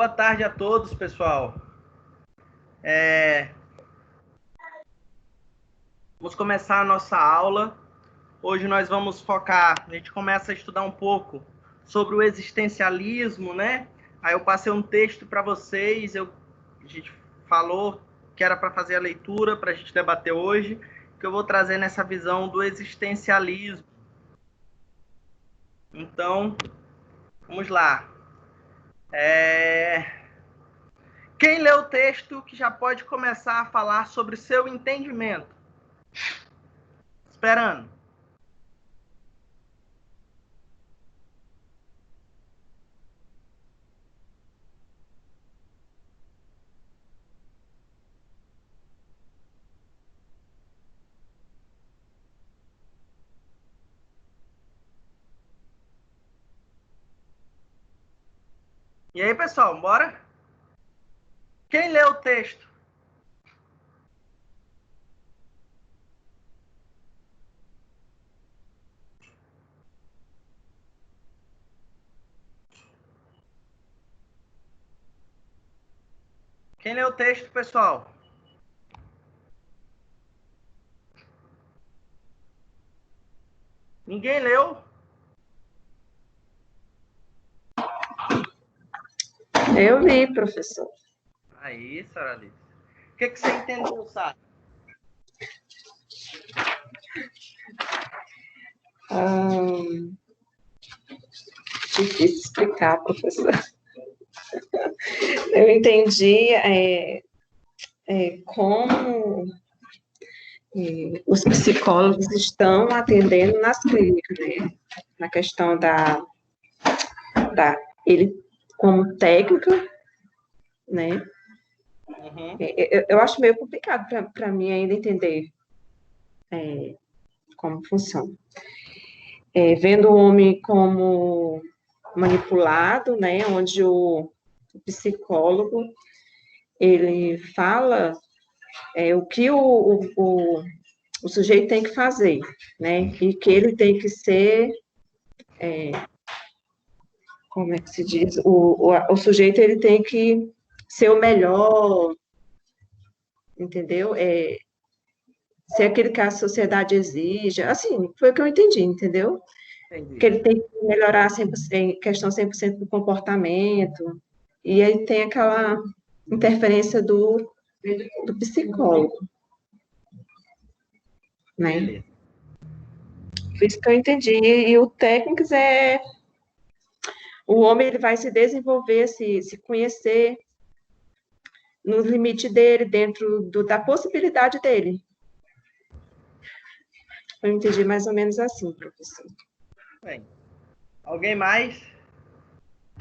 Boa tarde a todos, pessoal. Vamos começar a nossa aula. Hoje nós vamos focar, a gente começa a estudar um pouco sobre o existencialismo, né? Aí eu passei um texto para vocês, a gente falou que era para fazer a leitura, para a gente debater hoje, que eu vou trazer nessa visão do existencialismo. Então, vamos lá. Quem lê o texto que já pode começar a falar sobre seu entendimento? Esperando. E aí, pessoal, bora? Quem lê o texto? Quem lê o texto, pessoal? Ninguém leu? Eu li, professor. Aí, Sara Alice. O que você entendeu, Sara? Difícil explicar, professor. Eu entendi como os psicólogos estão atendendo nas clínicas, né? Na questão ele como técnica, né? Uhum. Eu acho meio complicado para mim ainda entender como funciona. Vendo o homem como manipulado, né? Onde o psicólogo ele fala o que o sujeito tem que fazer, né? E que ele tem que ser, como é que se diz? O sujeito ele tem que ser o melhor, entendeu? Ser aquele que a sociedade exige, assim, foi o que eu entendi, entendeu? Entendi. Que ele tem que melhorar 100%, em questão 100% do comportamento, e aí tem aquela interferência do psicólogo, né? Beleza. Foi isso que eu entendi. E o técnico o homem ele vai se desenvolver, se conhecer no limite dele, dentro da possibilidade dele. Eu entendi mais ou menos assim, professor. Bem, alguém mais?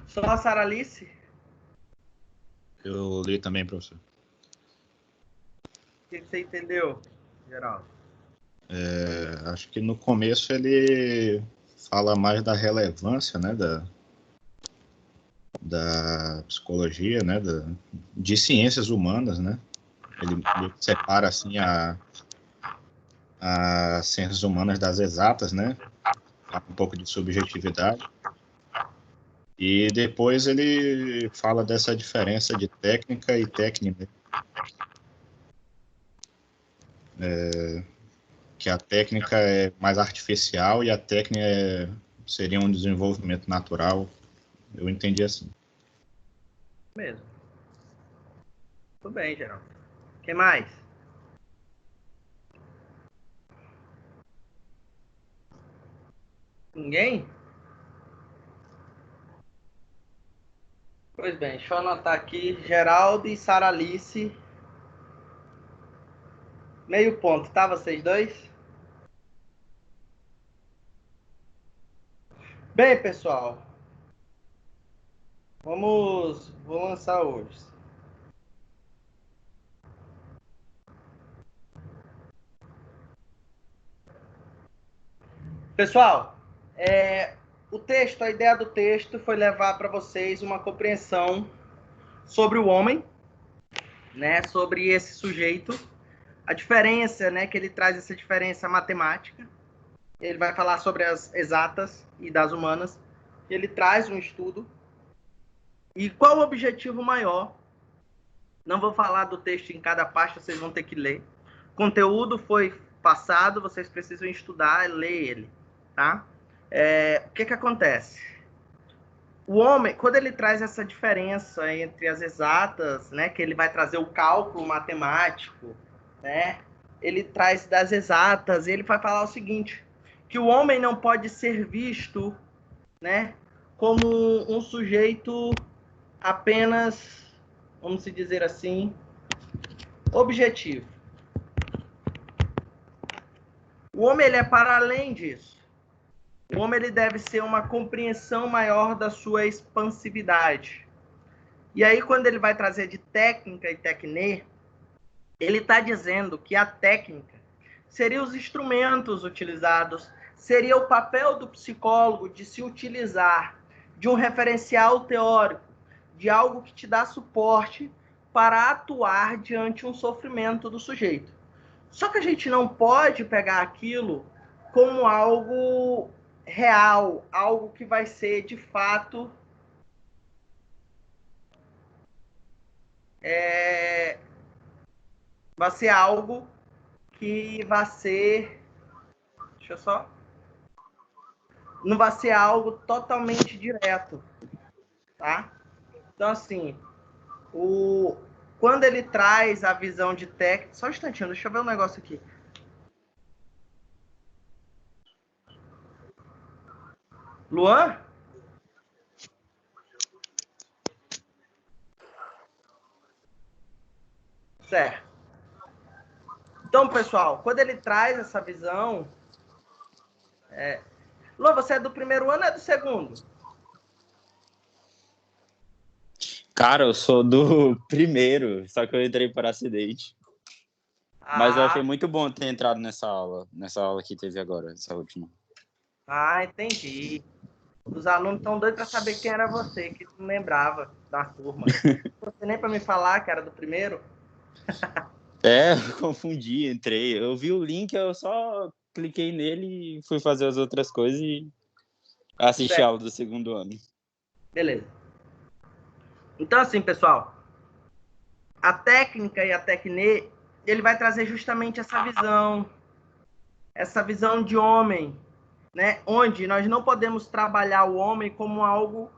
Só a Sara Alice? Eu li também, professor. O que você entendeu, Geraldo? Acho que no começo ele fala mais da relevância, né, da psicologia, né, de ciências humanas, né. Ele separa assim as ciências humanas das exatas, né, um pouco de subjetividade. E depois ele fala dessa diferença de técnica e técnica. Que a técnica é mais artificial e a técnica seria um desenvolvimento natural. Eu entendi assim. Mesmo. Tudo bem, Geraldo. O que mais? Ninguém? Pois bem, deixa eu anotar aqui. Geraldo e Sara Alice. Meio ponto, tá? Vocês dois? Bem, pessoal. Vou lançar hoje. Pessoal, o texto, a ideia do texto foi levar para vocês uma compreensão sobre o homem, né, sobre esse sujeito, a diferença, né, que ele traz essa diferença matemática. Ele vai falar sobre as exatas e das humanas. Ele traz um estudo E qual o objetivo maior? Não vou falar do texto em cada parte, vocês vão ter que ler. O conteúdo foi passado, vocês precisam estudar e ler ele, tá? O que acontece? O homem, quando ele traz essa diferença entre as exatas, né, que ele vai trazer o cálculo matemático, né, ele traz das exatas, e ele vai falar o seguinte, que o homem não pode ser visto, né, como um sujeito apenas, vamos dizer assim, objetivo. O homem ele é para além disso. O homem ele deve ser uma compreensão maior da sua expansividade. E aí, quando ele vai trazer de técnica e tecne, ele está dizendo que a técnica seria os instrumentos utilizados, seria o papel do psicólogo de se utilizar de um referencial teórico, de algo que te dá suporte para atuar diante um sofrimento do sujeito. Só que a gente não pode pegar aquilo como algo real, algo que vai ser de fato vai ser algo que vai ser, deixa eu só, não vai ser algo totalmente direto, tá? Então assim, quando ele traz a visão de técnica, só um instantinho, deixa eu ver um negócio aqui. Luan? Certo. Então, pessoal, quando ele traz essa visão... Luan, você é do primeiro ano ou é do segundo? Cara, eu sou do primeiro, só que eu entrei por acidente. Mas eu achei muito bom ter entrado nessa aula que teve agora, essa última. Ah, entendi. Os alunos estão doidos para saber quem era você, que não lembrava da turma. Você nem para me falar que era do primeiro? Eu confundi, entrei. Eu vi o link, eu só cliquei nele e fui fazer as outras coisas e assisti a aula do segundo ano. Beleza. Então, assim, pessoal, a técnica e a tecne, ele vai trazer justamente essa visão de homem, né? Onde nós não podemos trabalhar o homem como algo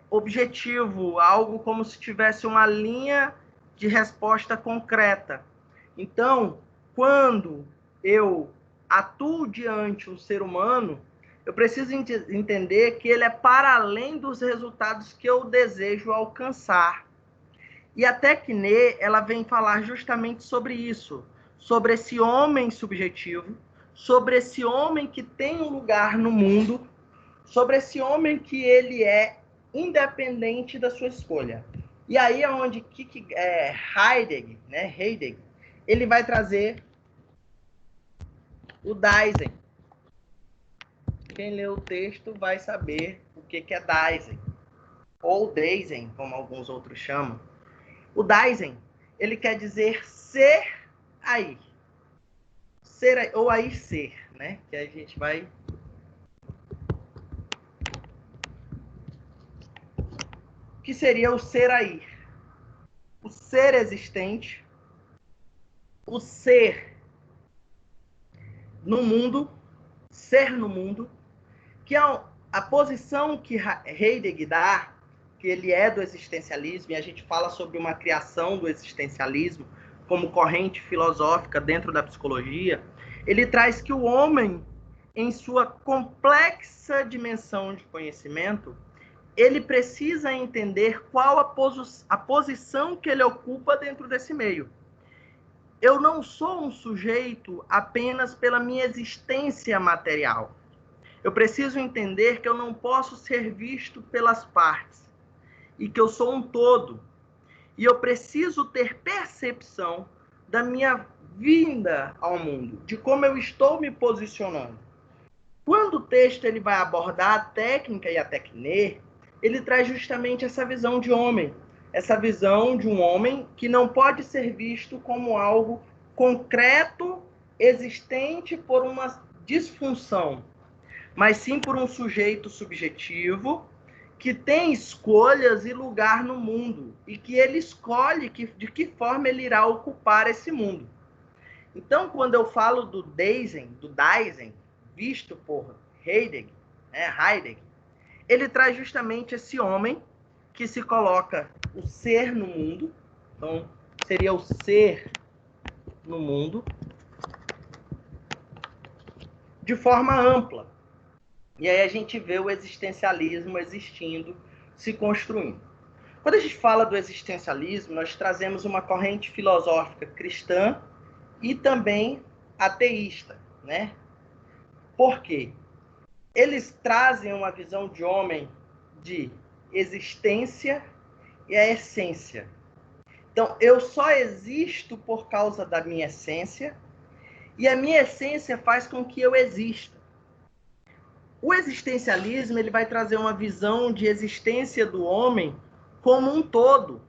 objetivo, algo como se tivesse uma linha de resposta concreta. Então, quando eu atuo diante um ser humano, eu preciso entender que ele é para além dos resultados que eu desejo alcançar. E a tecne, ela vem falar justamente sobre isso, sobre esse homem subjetivo, sobre esse homem que tem um lugar no mundo, sobre esse homem que ele é independente da sua escolha. E aí é onde Heidegger, né, ele vai trazer o Dasein. Quem lê o texto vai saber o que é Dasein, ou Dasein, como alguns outros chamam. O Dasein, ele quer dizer ser aí. Ser aí, ou aí ser, né? Que a gente vai... O que seria o ser aí? O ser existente, o ser no mundo, ser no mundo, que é a posição que Heidegger dá, que ele é do existencialismo, e a gente fala sobre uma criação do existencialismo como corrente filosófica dentro da psicologia. Ele traz que o homem, em sua complexa dimensão de conhecimento, ele precisa entender qual a posição que ele ocupa dentro desse meio. Eu não sou um sujeito apenas pela minha existência material. Eu preciso entender que eu não posso ser visto pelas partes e que eu sou um todo. E eu preciso ter percepção da minha vinda ao mundo, de como eu estou me posicionando. Quando o texto ele vai abordar a técnica e a tecne, ele traz justamente essa visão de homem, essa visão de um homem que não pode ser visto como algo concreto, existente por uma disfunção, mas sim por um sujeito subjetivo que tem escolhas e lugar no mundo, e que ele escolhe de que forma ele irá ocupar esse mundo. Então, quando eu falo do Dasein, visto por Heidegger, ele traz justamente esse homem que se coloca o ser no mundo, então seria o ser no mundo, de forma ampla. E aí a gente vê o existencialismo existindo, se construindo. Quando a gente fala do existencialismo, nós trazemos uma corrente filosófica cristã e também ateísta, né? Por quê? Eles trazem uma visão de homem de existência e a essência. Então, eu só existo por causa da minha essência, e a minha essência faz com que eu exista. O existencialismo ele vai trazer uma visão de existência do homem como um todo.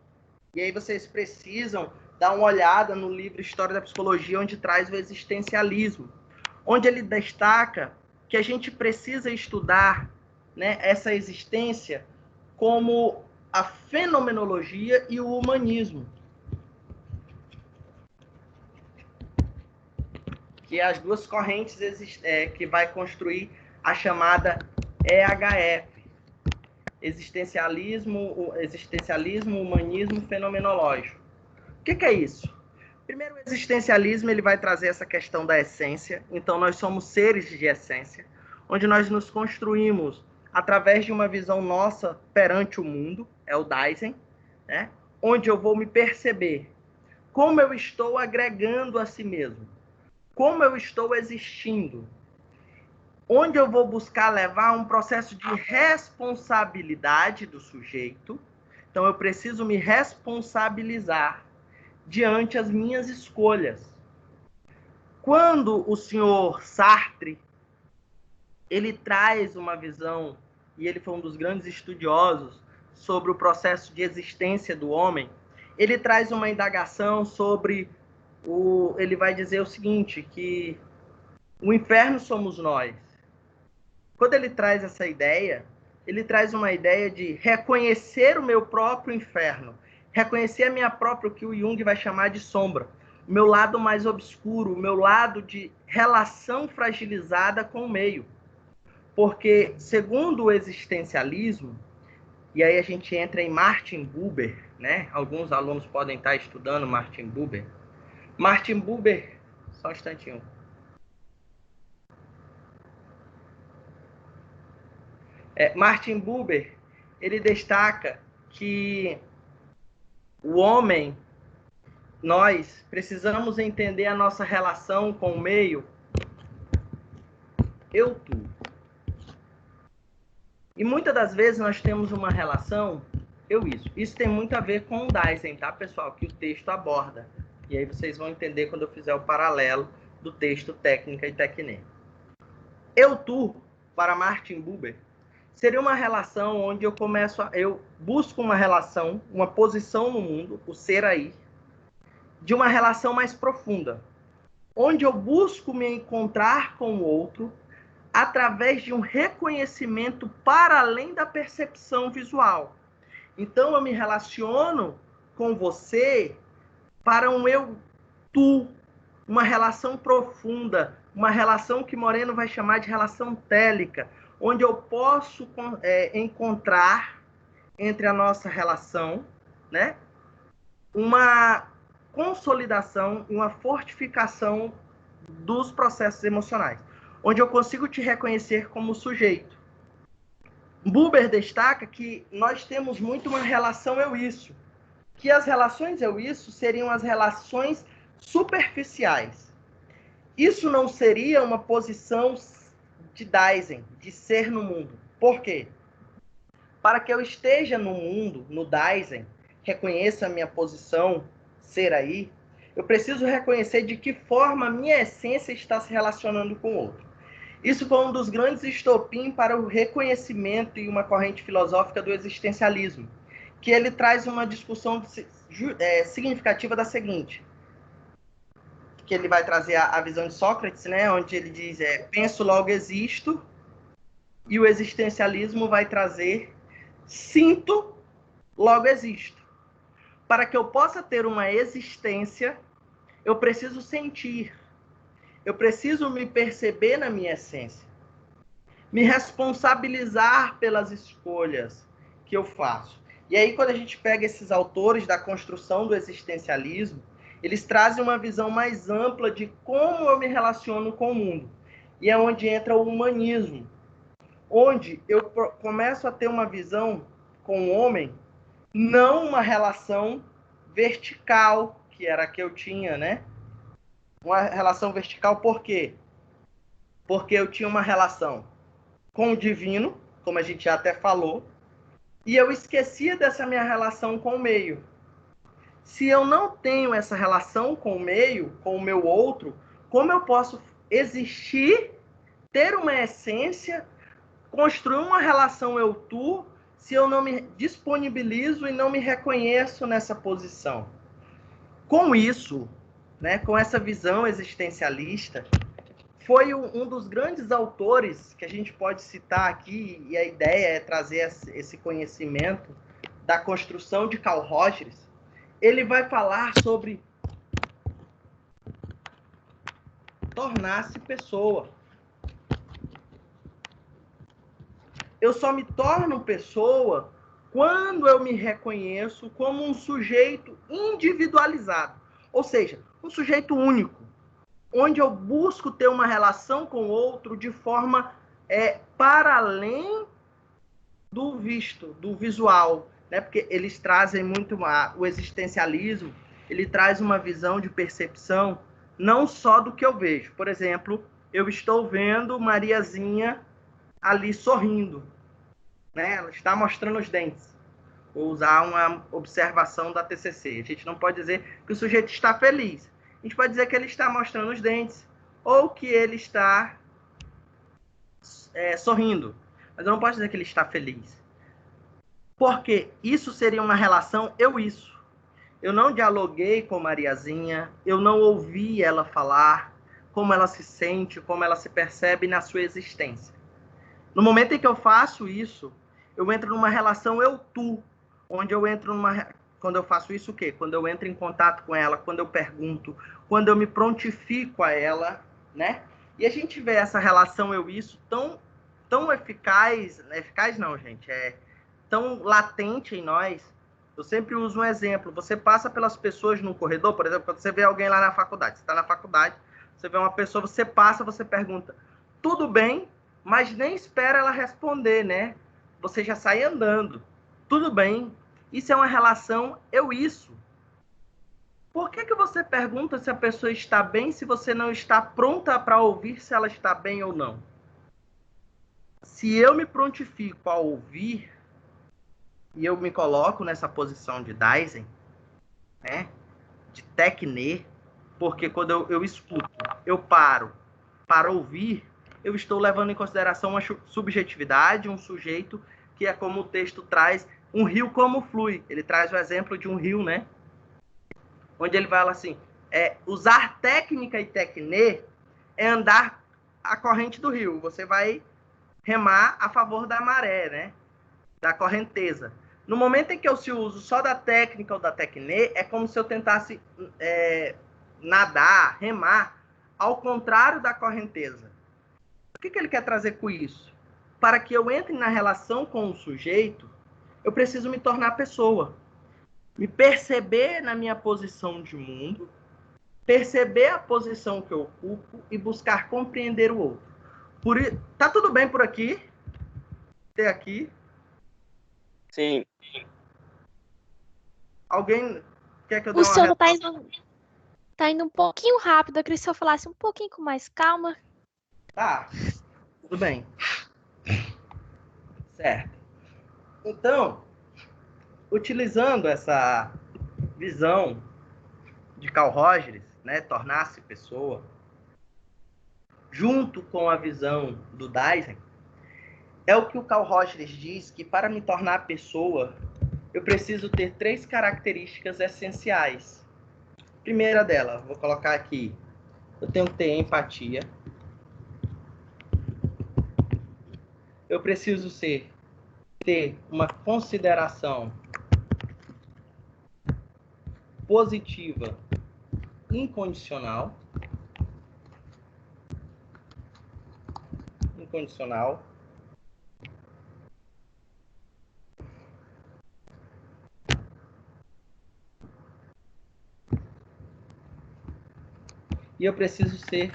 E aí vocês precisam dar uma olhada no livro História da Psicologia, onde traz o existencialismo, onde ele destaca que a gente precisa estudar, né, essa existência como a fenomenologia e o humanismo, que é as duas correntes que vai construir a chamada EHF, existencialismo, humanismo fenomenológico. O que é isso? Primeiro, o existencialismo ele vai trazer essa questão da essência. Então, nós somos seres de essência, onde nós nos construímos através de uma visão nossa perante o mundo, é o Dasein, né? Onde eu vou me perceber como eu estou agregando a si mesmo, como eu estou existindo, onde eu vou buscar levar um processo de responsabilidade do sujeito. Então, eu preciso me responsabilizar diante as minhas escolhas. Quando o senhor Sartre, ele traz uma visão, e ele foi um dos grandes estudiosos sobre o processo de existência do homem, ele traz uma indagação sobre ele vai dizer o seguinte, que o inferno somos nós. Quando ele traz essa ideia, ele traz uma ideia de reconhecer o meu próprio inferno, reconhecer a minha própria, o que o Jung vai chamar de sombra, o meu lado mais obscuro, o meu lado de relação fragilizada com o meio. Porque, segundo o existencialismo, e aí a gente entra em Martin Buber, né? Alguns alunos podem estar estudando Martin Buber. Martin Buber, só um instantinho. Martin Buber, ele destaca que o homem, nós precisamos entender a nossa relação com o meio eu-tu. E muitas das vezes nós temos uma relação eu-isso. Isso tem muito a ver com o Dasein, tá, pessoal? Que o texto aborda. E aí vocês vão entender quando eu fizer o paralelo do texto Técnica e Tecne. Eu-tu, para Martin Buber, seria uma relação onde eu busco uma relação, uma posição no mundo, o ser aí, de uma relação mais profunda, onde eu busco me encontrar com o outro através de um reconhecimento para além da percepção visual. Então, eu me relaciono com você para um eu-tu, uma relação profunda, uma relação que Moreno vai chamar de relação télica, onde eu posso encontrar entre a nossa relação, né, uma consolidação e uma fortificação dos processos emocionais, onde eu consigo te reconhecer como sujeito. Buber destaca que nós temos muito uma relação eu-isso, que as relações eu-isso seriam as relações superficiais. Isso não seria uma posição de Dasein, de ser no mundo. Por quê? Para que eu esteja no mundo, no Dasein, reconheça a minha posição, ser aí, eu preciso reconhecer de que forma a minha essência está se relacionando com o outro. Isso foi um dos grandes estopim para o reconhecimento e uma corrente filosófica do existencialismo, que ele traz uma discussão significativa da seguinte, que ele vai trazer a visão de Sócrates, né, onde ele diz, penso, logo existo, e o existencialismo vai trazer, Sinto, logo existo. Para que eu possa ter uma existência, eu preciso sentir. Eu preciso me perceber na minha essência. Me responsabilizar pelas escolhas que eu faço. E aí, quando a gente pega esses autores da construção do existencialismo, eles trazem uma visão mais ampla de como eu me relaciono com o mundo. E é onde entra o humanismo, onde eu começo a ter uma visão com o homem, não uma relação vertical, que era a que eu tinha, né? Uma relação vertical por quê? Porque eu tinha uma relação com o divino, como a gente já até falou, e eu esquecia dessa minha relação com o meio. Se eu não tenho essa relação com o meio, com o meu outro, como eu posso existir, ter uma essência, construir uma relação eu-tu, se eu não me disponibilizo e não me reconheço nessa posição? Com isso, né, com essa visão existencialista, foi um dos grandes autores que a gente pode citar aqui, e a ideia é trazer esse conhecimento da construção de Carl Rogers. Ele vai falar sobre tornar-se pessoa. Eu só me torno pessoa quando eu me reconheço como um sujeito individualizado, ou seja, um sujeito único, onde eu busco ter uma relação com o outro de forma para além do visto, do visual, né? Porque eles trazem muito o existencialismo, ele traz uma visão de percepção não só do que eu vejo. Por exemplo, eu estou vendo Mariazinha ali sorrindo, né? Ela está mostrando os dentes. Vou usar uma observação da TCC. A gente não pode dizer que o sujeito está feliz. A gente pode dizer que ele está mostrando os dentes ou que ele está sorrindo. Mas eu não posso dizer que ele está feliz. Porque isso seria uma relação eu-isso. Eu não dialoguei com Mariazinha, eu não ouvi ela falar como ela se sente, como ela se percebe na sua existência. No momento em que eu faço isso, eu entro numa relação eu-tu, onde eu entro numa... Quando eu faço isso, o quê? Quando eu entro em contato com ela, quando eu pergunto, quando eu me prontifico a ela, né? E a gente vê essa relação eu-isso tão eficaz... Eficaz não, gente. Tão latente em nós. Eu sempre uso um exemplo. Você passa pelas pessoas num corredor, por exemplo, quando você vê alguém lá na faculdade. Você está na faculdade, você vê uma pessoa, você passa, você pergunta, tudo bem? Mas nem espera ela responder, né? Você já sai andando. Tudo bem. Isso é uma relação eu-isso. Por que você pergunta se a pessoa está bem se você não está pronta para ouvir se ela está bem ou não? Se eu me prontifico a ouvir, e eu me coloco nessa posição de Daisen, né? De Tecne, porque quando eu escuto, eu paro para ouvir, eu estou levando em consideração uma subjetividade, um sujeito que é como o texto traz, um rio como flui. Ele traz o exemplo de um rio, né? Onde ele fala assim, usar técnica e tecne é andar a corrente do rio. Você vai remar a favor da maré, né? Da correnteza. No momento em que eu se uso só da técnica ou da tecne, é como se eu tentasse nadar, remar, ao contrário da correnteza. O que ele quer trazer com isso? Para que eu entre na relação com o sujeito, eu preciso me tornar pessoa. Me perceber na minha posição de mundo, perceber a posição que eu ocupo e buscar compreender o outro. Tá tudo bem por aqui? Até aqui? Sim. Alguém quer que eu dê O uma sono tá indo um pouquinho rápido. Eu queria que o senhor falasse um pouquinho com mais calma. Tá, tudo bem. Certo. Então, utilizando essa visão de Carl Rogers, né, tornar-se pessoa, junto com a visão do Daisen, é o que o Carl Rogers diz que para me tornar pessoa, eu preciso ter 3 características essenciais. Primeira dela, vou colocar aqui, eu tenho que ter empatia. Eu preciso ter ter uma consideração positiva incondicional. E eu preciso ser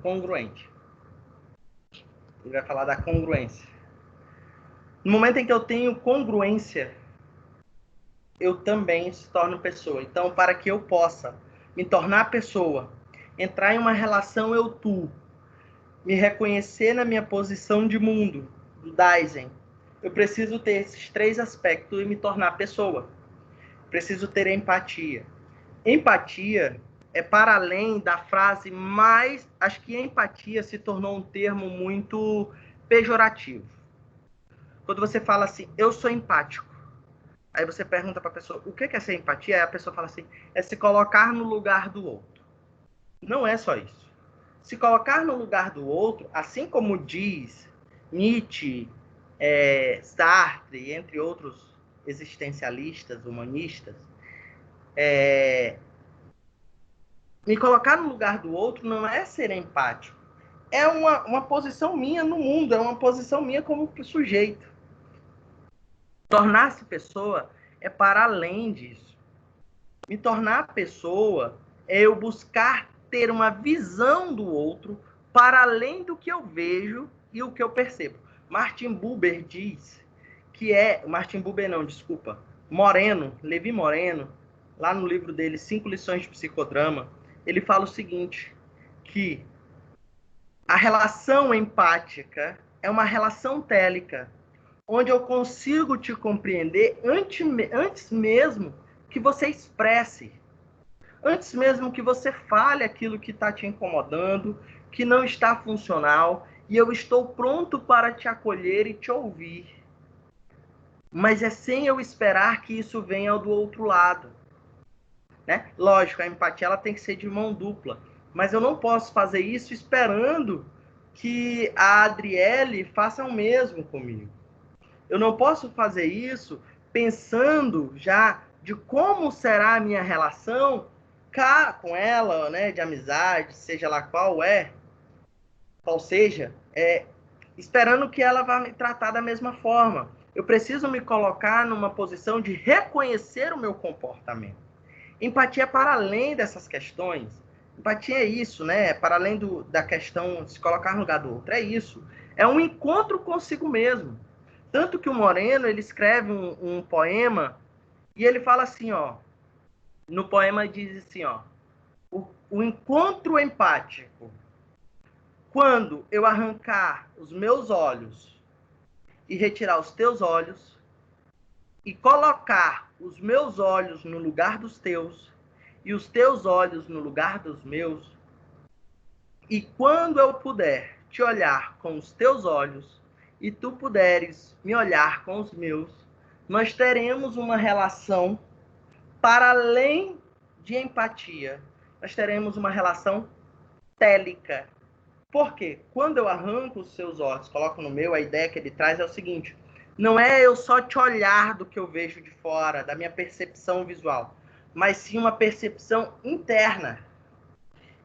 congruente. Ele vai falar da congruência. No momento em que eu tenho congruência, eu também se torno pessoa. Então, para que eu possa me tornar pessoa, entrar em uma relação eu-tu, me reconhecer na minha posição de mundo, do Daisen, eu preciso ter esses 3 aspectos e me tornar pessoa. Preciso ter empatia. Empatia é para além da frase mais... Acho que empatia se tornou um termo muito pejorativo. Quando você fala assim, eu sou empático, aí você pergunta para a pessoa, o que é ser empatia? Aí a pessoa fala assim, é se colocar no lugar do outro. Não é só isso. Se colocar no lugar do outro, assim como diz Nietzsche, Sartre, entre outros existencialistas, humanistas, me colocar no lugar do outro não é ser empático. É uma posição minha no mundo, é uma posição minha como sujeito. Tornar-se pessoa é para além disso. Me tornar pessoa é eu buscar ter uma visão do outro para além do que eu vejo e o que eu percebo. Martin Buber diz que Levi Moreno, lá no livro dele, 5 lições de psicodrama, ele fala o seguinte, que a relação empática é uma relação télica, onde eu consigo te compreender antes mesmo que você expresse, antes mesmo que você fale aquilo que está te incomodando, que não está funcional, e eu estou pronto para te acolher e te ouvir. Mas é sem eu esperar que isso venha do outro lado. Né? Lógico, a empatia ela tem que ser de mão dupla, mas eu não posso fazer isso esperando que a Adriele faça o mesmo comigo. Eu não posso fazer isso pensando já de como será a minha relação com ela, né, de amizade, seja lá qual seja, esperando que ela vá me tratar da mesma forma. Eu preciso me colocar numa posição de reconhecer o meu comportamento. Empatia é para além dessas questões. Empatia é isso, né? Para além da questão de se colocar no lugar do outro. É isso. É um encontro consigo mesmo. Tanto que o Moreno, ele escreve um poema e ele fala assim, ó. No poema diz assim, ó. O encontro empático. Quando eu arrancar os meus olhos e retirar os teus olhos e colocar os meus olhos no lugar dos teus e os teus olhos no lugar dos meus, e quando eu puder te olhar com os teus olhos e tu puderes me olhar com os meus, nós teremos uma relação para além de empatia. Nós teremos uma relação télica. Por quê? Quando eu arranco os seus olhos, coloco no meu, a ideia que ele traz é o seguinte, não é eu só te olhar do que eu vejo de fora, da minha percepção visual, mas sim uma percepção interna.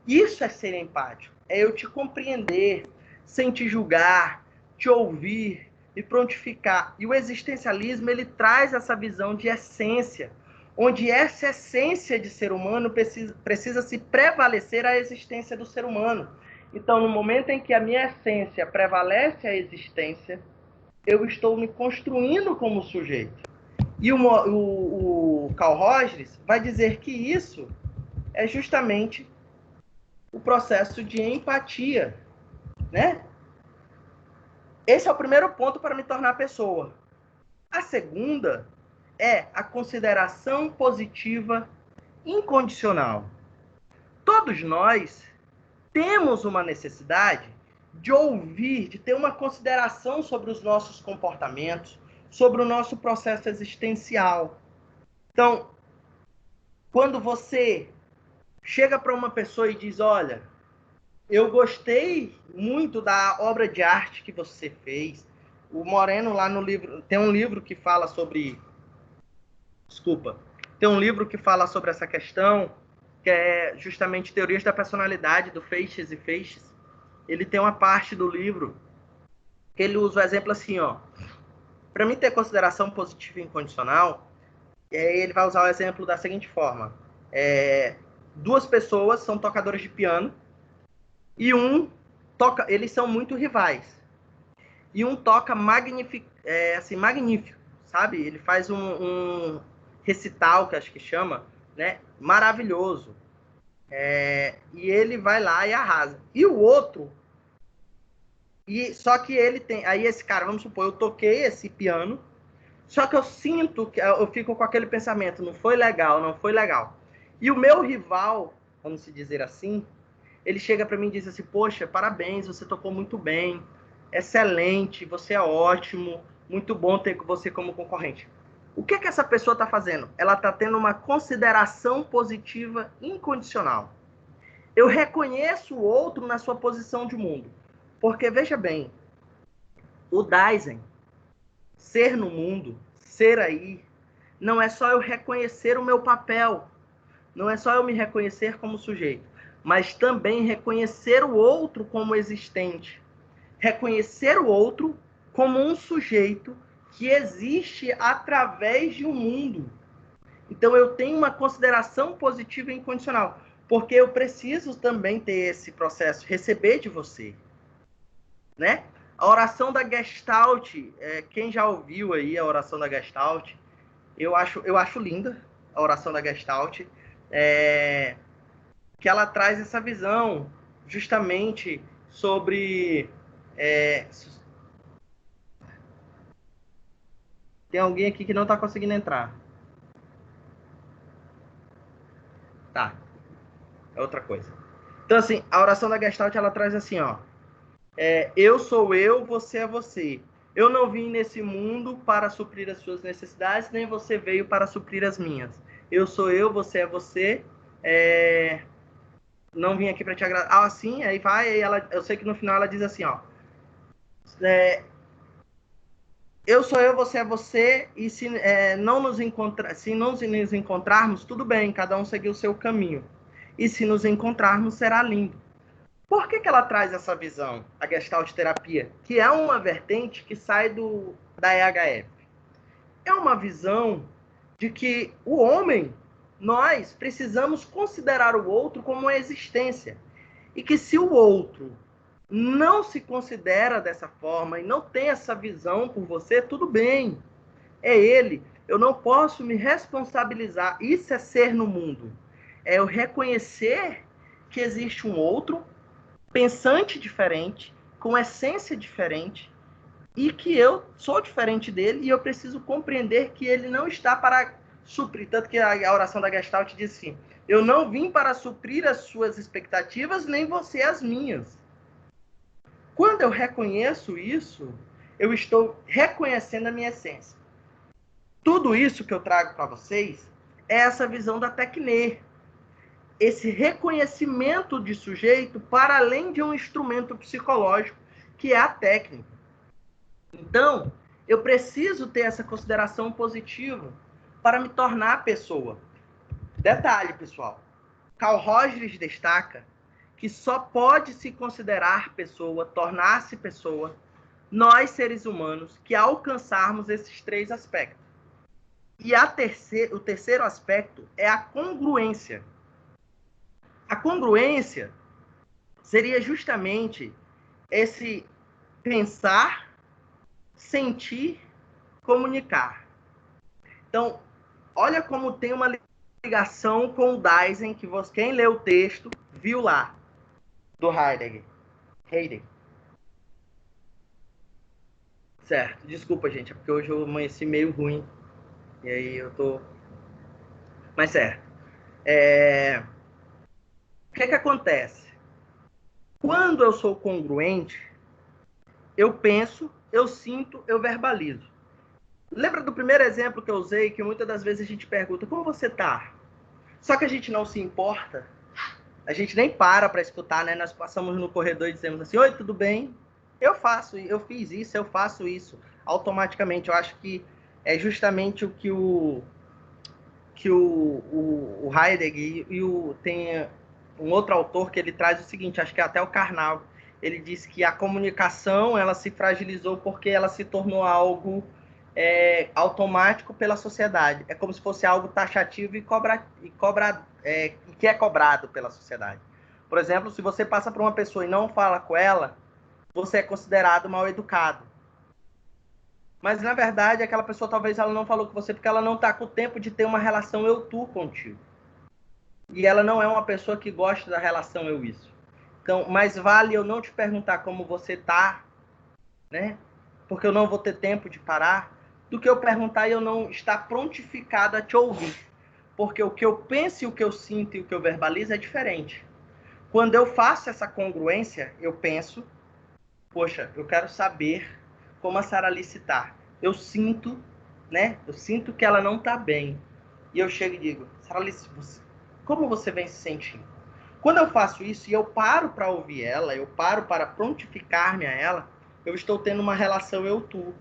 Isso é ser empático, é eu te compreender, sem te julgar, te ouvir, me prontificar. E o existencialismo, ele traz essa visão de essência, onde essa essência de ser humano precisa se prevalecer a existência do ser humano. Então, no momento em que a minha essência prevalece a existência, eu estou me construindo como sujeito. E o Carl Rogers vai dizer que isso é justamente o processo de empatia, né? Esse é o primeiro ponto para me tornar pessoa. A segunda é a consideração positiva incondicional. Todos nós temos uma necessidade de ouvir, de ter uma consideração sobre os nossos comportamentos, sobre o nosso processo existencial. Então, quando você chega para uma pessoa e diz, olha, eu gostei muito da obra de arte que você fez. O Moreno, lá no livro, tem um livro que fala sobre... Desculpa. Tem um livro que fala sobre essa questão, que é justamente Teorias da Personalidade, do Feixes e Feixes. Ele tem uma parte do livro que ele usa o exemplo assim, ó. Para mim ter consideração positiva e incondicional, ele vai usar o exemplo da seguinte forma. Duas pessoas são tocadores de piano e eles são muito rivais. E um toca magnífico, sabe? Ele faz um recital, que acho que chama, né? Maravilhoso. E ele vai lá e arrasa. E o outro... só que ele tem... Aí esse cara, vamos supor, eu toquei esse piano, só que eu sinto que eu fico com aquele pensamento, não foi legal, não foi legal. E o meu rival, vamos se dizer assim, ele chega para mim e diz assim, poxa, parabéns, você tocou muito bem, excelente, você é ótimo, muito bom ter você como concorrente. O que essa pessoa está fazendo? Ela está tendo uma consideração positiva incondicional. Eu reconheço o outro na sua posição de mundo. Porque, veja bem, o Daisen, ser no mundo, ser aí, não é só eu reconhecer o meu papel, não é só eu me reconhecer como sujeito, mas também reconhecer o outro como existente, reconhecer o outro como um sujeito que existe através de um mundo. Então eu tenho uma consideração positiva e incondicional, porque eu preciso também ter esse processo, receber de você, né? A oração da Gestalt, quem já ouviu aí a oração da Gestalt, eu acho linda a oração da Gestalt, que ela traz essa visão justamente sobre... Tem alguém aqui que não está conseguindo entrar. Tá. É outra coisa. Então, assim, a oração da Gestalt, ela traz assim, ó. Eu sou eu, você é você. Eu não vim nesse mundo para suprir as suas necessidades, nem você veio para suprir as minhas. Eu sou eu, você é você. Não vim aqui para te agradar. Assim, aí vai, eu sei que no final ela diz assim, ó. Eu sou eu, você é você, e se não nos encontrarmos, tudo bem, cada um seguir o seu caminho. E se nos encontrarmos, será lindo. Por que ela traz essa visão, a Gestalt terapia, que é uma vertente que sai da EHF? É uma visão de que o homem, nós precisamos considerar o outro como uma existência. E que se o outro não se considera dessa forma e não tem essa visão por você, tudo bem. É ele. Eu não posso me responsabilizar. Isso é ser no mundo. É eu reconhecer que existe um outro pensante diferente, com essência diferente, e que eu sou diferente dele e eu preciso compreender que ele não está para suprir. Tanto que a oração da Gestalt diz assim, eu não vim para suprir as suas expectativas, nem você as minhas. Quando eu reconheço isso, eu estou reconhecendo a minha essência. Tudo isso que eu trago para vocês é essa visão da Tecnê. Esse reconhecimento de sujeito para além de um instrumento psicológico, que é a técnica. Então, eu preciso ter essa consideração positiva para me tornar pessoa. Detalhe, pessoal. Carl Rogers destaca que só pode se considerar pessoa, tornar-se pessoa, nós, seres humanos, que alcançarmos esses três aspectos. E o terceiro aspecto é a congruência. A congruência seria justamente esse pensar, sentir, comunicar. Então, olha como tem uma ligação com o Daisen, que quem leu o texto viu lá, do Heidegger. Certo, desculpa, gente, é porque hoje eu amanheci meio ruim. E aí eu tô... Mas certo. O que acontece? Quando eu sou congruente, eu penso, eu sinto, eu verbalizo. Lembra do primeiro exemplo que eu usei, que muitas das vezes a gente pergunta, como você tá? Só que a gente não se importa. A gente nem para escutar, né? Nós passamos no corredor e dizemos assim, oi, tudo bem? Eu fiz isso, eu faço isso. Automaticamente, eu acho que é justamente o que o Heidegger tem um outro autor que ele traz o seguinte, acho que até o Karnal, ele diz que a comunicação ela se fragilizou porque ela se tornou algo automático pela sociedade. É como se fosse algo taxativo que é cobrado pela sociedade. Por exemplo, se você passa por uma pessoa e não fala com ela, você é considerado mal educado. Mas, na verdade, aquela pessoa talvez ela não falou com você porque ela não está com o tempo de ter uma relação eu-tu contigo. E ela não é uma pessoa que gosta da relação eu-isso. Então, mais vale eu não te perguntar como você está, né? Porque eu não vou ter tempo de parar, do que eu perguntar e eu não estar prontificado a te ouvir. Porque o que eu penso e o que eu sinto e o que eu verbalizo é diferente. Quando eu faço essa congruência, eu penso, poxa, eu quero saber como a Saralice está. Eu sinto, né? Eu sinto que ela não está bem. E eu chego e digo, Saralice, como você vem se sentindo? Quando eu faço isso e eu paro para ouvir ela, eu paro para prontificar-me a ela, eu estou tendo uma relação eu-tu.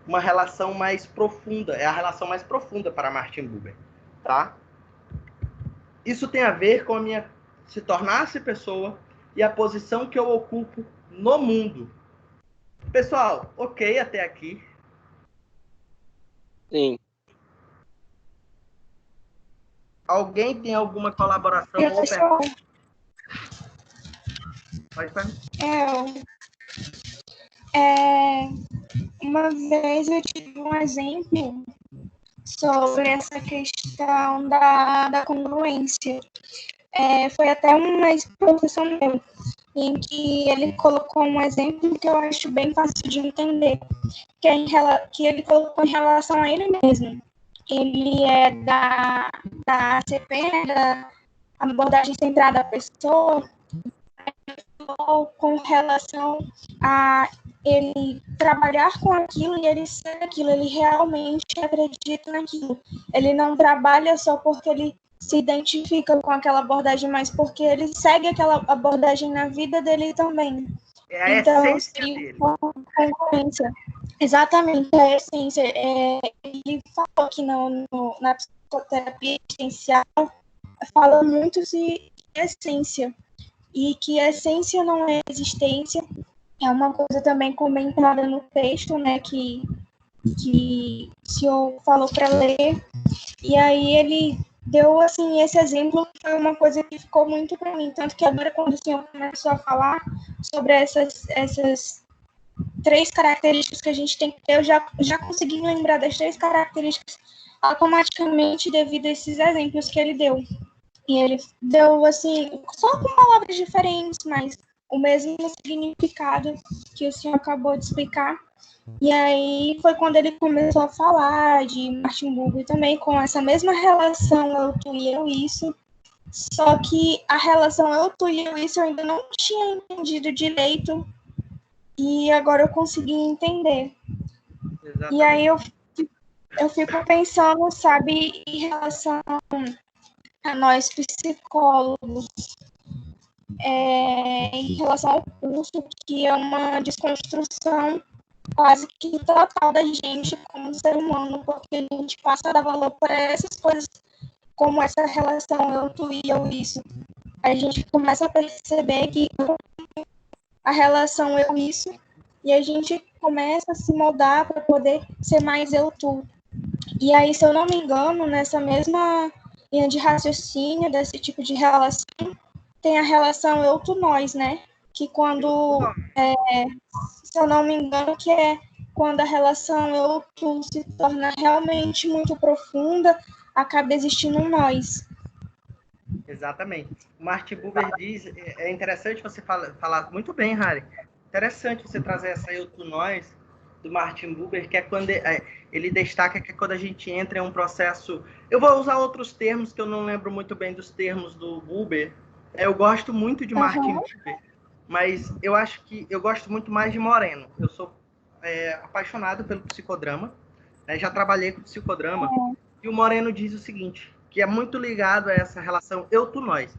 Uma relação mais profunda. É a relação mais profunda para Martin Buber. Tá? Isso tem a ver com a minha se tornar-se pessoa e a posição que eu ocupo no mundo. Pessoal, ok até aqui? Sim. Alguém tem alguma colaboração ou Professor, pergunta? Pode perguntar. Uma vez eu tive um exemplo sobre essa questão da congruência. Foi até uma exposição meu, em que ele colocou um exemplo que eu acho bem fácil de entender, que ele colocou em relação a ele mesmo. Ele é da ACP, né, da abordagem centrada à pessoa, com relação a ele trabalhar com aquilo e ele ser aquilo, ele realmente acredita naquilo. Ele não trabalha só porque ele se identifica com aquela abordagem, mas porque ele segue aquela abordagem na vida dele também. É a então, essência dele. Concorrência. Exatamente, a essência. Ele falou que na psicoterapia existencial fala muito de essência, e que a essência não é existência. É uma coisa também comentada no texto, né, que o senhor falou para ler, e aí ele deu, assim, esse exemplo, foi uma coisa que ficou muito para mim, tanto que agora quando o senhor começou a falar sobre essas 3 características que a gente tem que ter, eu já consegui lembrar das 3 características automaticamente devido a esses exemplos que ele deu. E ele deu, assim, só com palavras diferentes, mas o mesmo significado que o senhor acabou de explicar. E aí foi quando ele começou a falar de Martin Buber também, com essa mesma relação eu-tu e eu-isso. Só que a relação eu-tu e eu-isso eu ainda não tinha entendido direito. E agora eu consegui entender. Exatamente. E aí eu fico pensando, sabe, em relação a nós psicólogos, em relação ao curso, que é uma desconstrução quase que total da gente como ser humano, porque a gente passa a dar valor para essas coisas, como essa relação eu-tu e eu-isso. A gente começa a perceber que a relação eu-isso, e a gente começa a se moldar para poder ser mais eu-tu. E aí, se eu não me engano, nessa mesma linha de raciocínio desse tipo de relação, tem a relação eu-tu-nós, né? Que quando, se eu não me engano, que é quando a relação eu-tu se torna realmente muito profunda, acaba existindo um nós. Exatamente. O Martin Buber diz, é interessante você falar muito bem, Harry. Interessante você trazer essa eu-tu-nós do Martin Buber, que é quando ele destaca que é quando a gente entra em um processo... Eu vou usar outros termos que eu não lembro muito bem dos termos do Buber. Eu gosto muito de Martin Buber, mas eu acho que eu gosto muito mais de Moreno. Eu sou apaixonado pelo psicodrama, né? Já trabalhei com psicodrama, e o Moreno diz o seguinte, que é muito ligado a essa relação eu-tu-nós.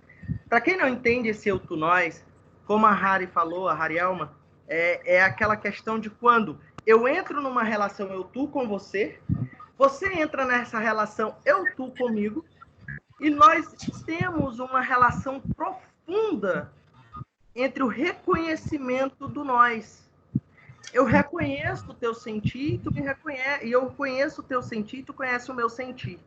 Para quem não entende esse eu, tu, nós, como a Hari falou, a Harielma, é aquela questão de quando eu entro numa relação eu, tu com você, você entra nessa relação eu, tu comigo, e nós temos uma relação profunda entre o reconhecimento do nós. Eu reconheço o teu sentir, tu me reconhece, e eu conheço o teu sentir, tu conhece o meu sentir.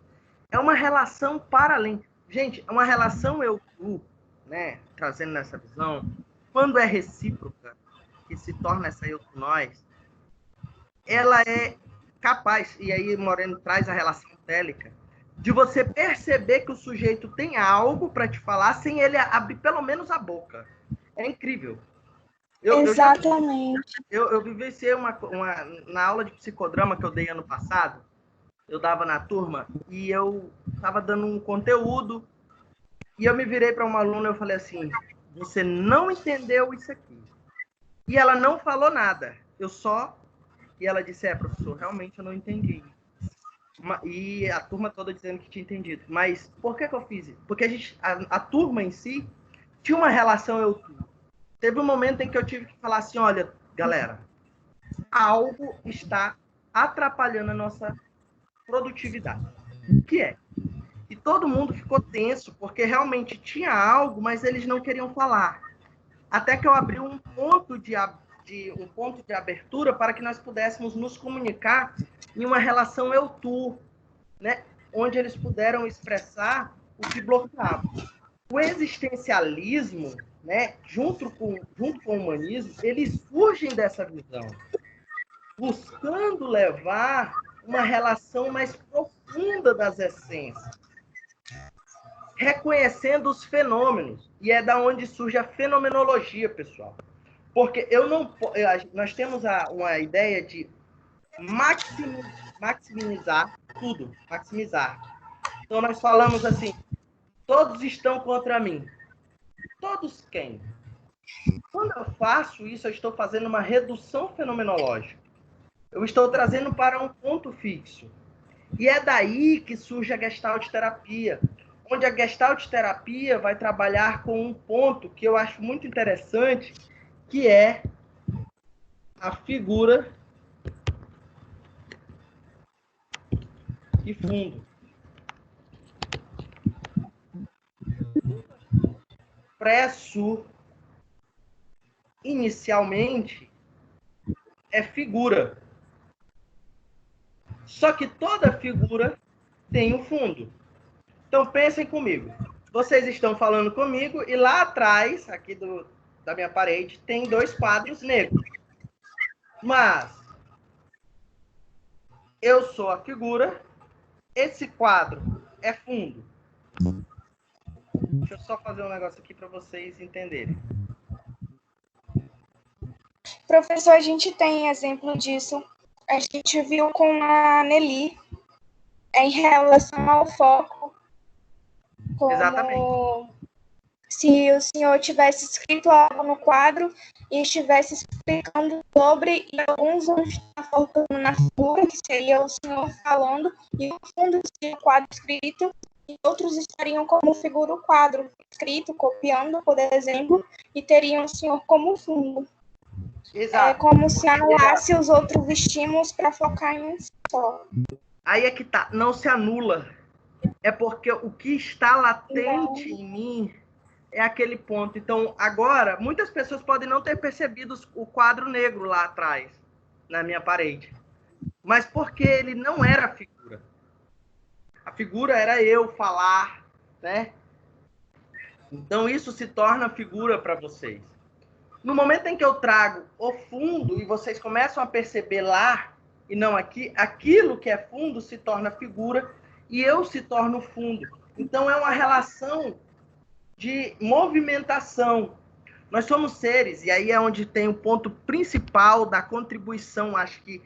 É uma relação para além. Gente, é uma relação eu-tu, né? Trazendo nessa visão, quando é recíproca, que se torna essa eu-tu-nós, ela é capaz, e aí Moreno traz a relação télica, de você perceber que o sujeito tem algo para te falar sem ele abrir pelo menos a boca. É incrível. Exatamente. Eu vivenciei na aula de psicodrama que eu dei ano passado, eu dava na turma, e eu estava dando um conteúdo, e eu me virei para uma aluna e eu falei assim, você não entendeu isso aqui. E ela não falou nada. E ela disse, professor, realmente eu não entendi. E a turma toda dizendo que tinha entendido. Mas por que eu fiz isso? Porque a turma em si tinha uma relação eu-tu. Teve um momento em que eu tive que falar assim, olha, galera, algo está atrapalhando a nossa produtividade. O que é? E todo mundo ficou tenso, porque realmente tinha algo, mas eles não queriam falar. Até que eu abri um ponto de abertura para que nós pudéssemos nos comunicar em uma relação eu-tu, né? Onde eles puderam expressar o que bloqueava. O existencialismo, né, junto com o humanismo, eles surgem dessa visão, buscando levar uma relação mais profunda das essências, reconhecendo os fenômenos. E é da onde surge a fenomenologia, pessoal. Porque nós temos uma ideia de maximizar tudo, maximizar. Então nós falamos assim, todos estão contra mim. Todos quem? Quando eu faço isso, eu estou fazendo uma redução fenomenológica. Eu estou trazendo para um ponto fixo. E é daí que surge a Gestalt terapia, onde a Gestalt terapia vai trabalhar com um ponto que eu acho muito interessante, que é a figura e fundo. Expresso inicialmente é figura. Só que toda figura tem um fundo. Então pensem comigo. Vocês estão falando comigo e lá atrás, aqui da minha parede, tem 2 quadros negros. Mas eu sou a figura, esse quadro é fundo. Deixa eu só fazer um negócio aqui para vocês entenderem. Professor, a gente tem exemplo disso. A gente viu com a Nelly em relação ao foco. Como Exatamente. Se o senhor tivesse escrito algo no quadro e estivesse explicando sobre, e alguns vão estar focando na figura, que seria o senhor falando, e o fundo seria o quadro escrito, e outros estariam como figura o quadro escrito, copiando, por exemplo, e teriam o senhor como fundo. Exato. É como se anulasse os outros estímulos para focar em um só. Aí é que tá, não se anula. É porque o que está latente em mim é aquele ponto. Então, agora, muitas pessoas podem não ter percebido o quadro negro lá atrás, na minha parede. Mas porque ele não era a figura. A figura era eu falar, né? Então, isso se torna figura para vocês. No momento em que eu trago o fundo e vocês começam a perceber lá e não aqui, aquilo que é fundo se torna figura e eu se torno fundo. Então, é uma relação de movimentação. Nós somos seres, e aí é onde tem o ponto principal da contribuição, acho que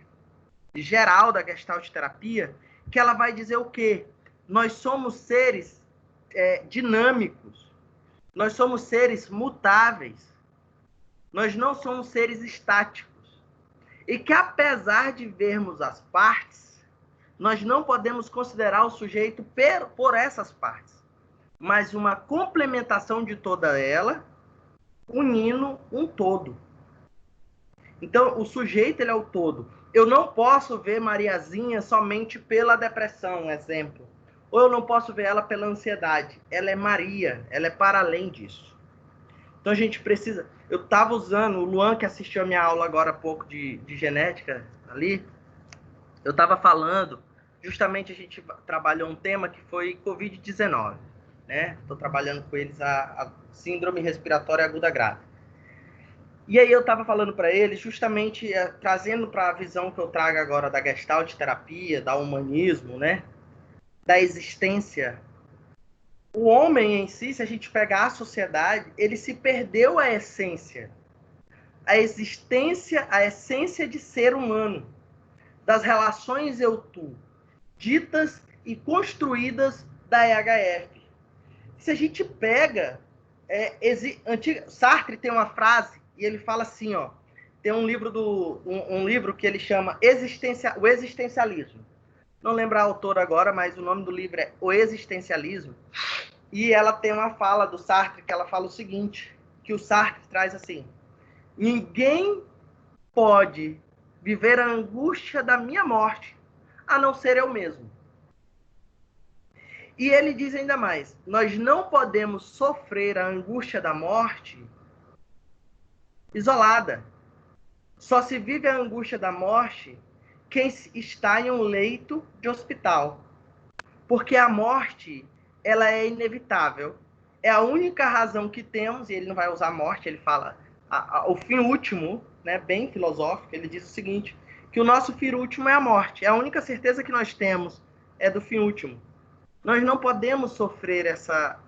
geral da Gestalt terapia, que ela vai dizer o quê? Nós somos seres dinâmicos, nós somos seres mutáveis, nós não somos seres estáticos. E que apesar de vermos as partes, nós não podemos considerar o sujeito por essas partes. mas uma complementação de toda ela, unindo um todo. Então, o sujeito, ele é o todo. Eu não posso ver Mariazinha somente pela depressão, exemplo. Ou eu não posso ver ela pela ansiedade. Ela é Maria, ela é para além disso. Então, a gente precisa... Eu estava usando, o Luan, que assistiu a minha aula agora há pouco de genética ali, eu estava falando, justamente a gente trabalhou um tema que foi Covid-19, né? Estou trabalhando com eles a síndrome respiratória aguda grave. E aí eu estava falando para eles, justamente trazendo para a visão que eu trago agora da Gestalt terapia, da humanismo, né? Da existência. O homem em si, se a gente pegar a sociedade, ele se perdeu a essência. A existência, a essência de ser humano. Das relações eu-tu, ditas e construídas da EHF. Se a gente pega... Sartre tem uma frase, e ele fala assim, ó, tem um livro que ele chama O Existencialismo. Não lembro a autora agora, mas o nome do livro é O Existencialismo. E ela tem uma fala do Sartre, que ela fala o seguinte, que o Sartre traz assim: ninguém pode viver a angústia da minha morte, a não ser eu mesmo. E ele diz ainda mais, nós não podemos sofrer a angústia da morte isolada. Só se vive a angústia da morte quem está em um leito de hospital. Porque a morte, ela é inevitável. É a única razão que temos, e ele não vai usar a morte, ele fala o fim último, né, bem filosófico, ele diz o seguinte, que o nosso fim último é a morte. É a única certeza que nós temos é do fim último. Nós não podemos sofrer essa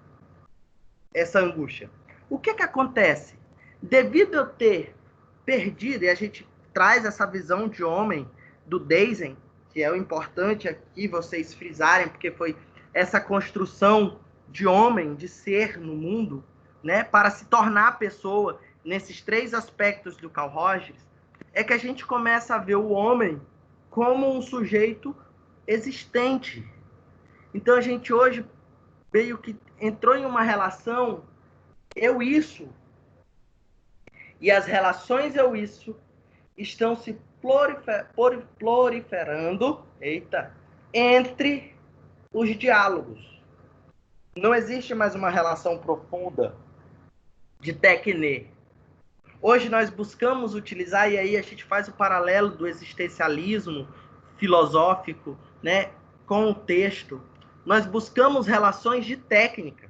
angústia. O que acontece? Devido a eu ter perdido, e a gente traz essa visão de homem do Deisen, que é o importante aqui vocês frisarem, porque foi essa construção de homem, de ser no mundo, né, para se tornar pessoa, nesses 3 aspectos do Carl Rogers, é que a gente começa a ver o homem como um sujeito existente. Então a gente hoje meio que entrou em uma relação eu-isso. E as relações eu-isso estão se proliferando entre os diálogos. Não existe mais uma relação profunda de tecne. Hoje nós buscamos utilizar, e aí a gente faz o paralelo do existencialismo filosófico, né, com o texto. Nós buscamos relações de técnica,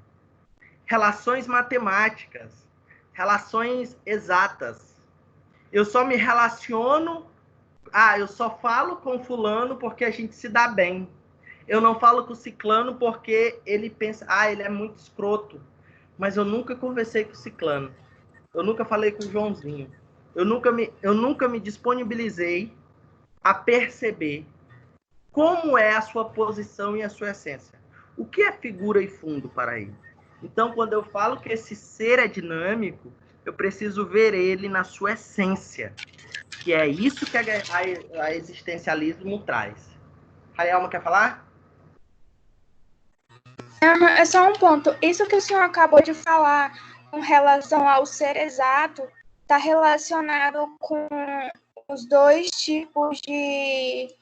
relações matemáticas, relações exatas. Eu só me relaciono... eu só falo com fulano porque a gente se dá bem. Eu não falo com o ciclano porque ele pensa... ele é muito escroto. Mas eu nunca conversei com o ciclano. Eu nunca falei com o Joãozinho. Eu nunca me disponibilizei a perceber como é a sua posição e a sua essência. O que é figura e fundo para ele? Então, quando eu falo que esse ser é dinâmico, eu preciso ver ele na sua essência, que é isso que a existencialismo traz. Rayalma, quer falar? É só um ponto. Isso que o senhor acabou de falar com relação ao ser exato está relacionado com os 2 tipos de